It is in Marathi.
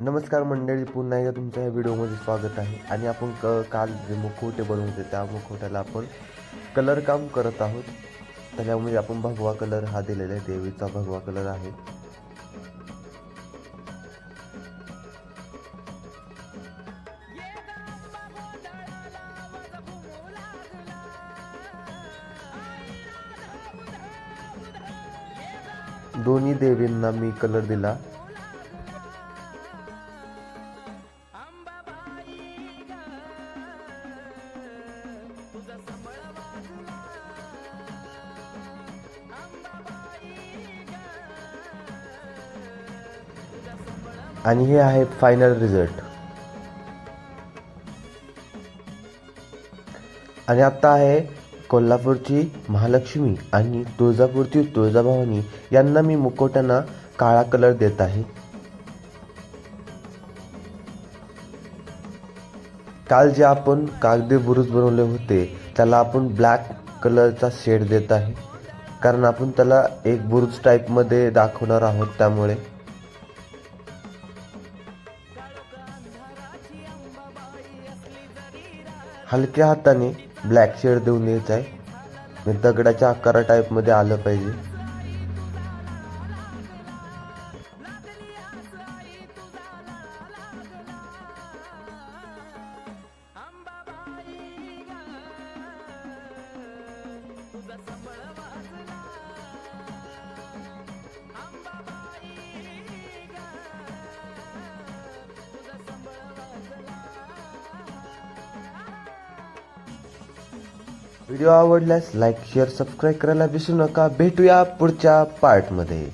नमस्कार मंडळी, पुन्हा एकदा तुमच्या या व्हिडिओमध्ये स्वागत आहे. आणि आपण काल जे मुखवटे बनवते त्या मुखवट्याला आपण कलर काम करत आहोत. त्याच्यामध्ये आपण भगवा कलर हा दिलेला आहे, देवीचा भगवा कलर आहे. दोन्ही देवींना मी कलर दिला. आणि हे आहे फायनल रिझल्ट. आणि आता आहे कोल्हापूरची महालक्ष्मी आणि तुळजापूरची तुळजाभवानी यांना मी मुखवट्यांना काळा कलर देत आहे. काल जे आपण कागदी बुरुज बनवले होते त्याला आपण ब्लॅक कलरचा शेड देत आहे, कारण आपण त्याला एक बुरुज टाईपमध्ये दाखवणार आहोत. त्यामुळे हलक्या हाताने ब्लॅक शेड देऊन द्यायचा आहे. दगडाच्या आकारा टाईपमध्ये आलं पाहिजे. व्हिडिओ आवडल्यास लाईक, शेअर, सबस्क्राईब करायला विसरू नका. भेटूया पुढच्या पार्टमध्ये.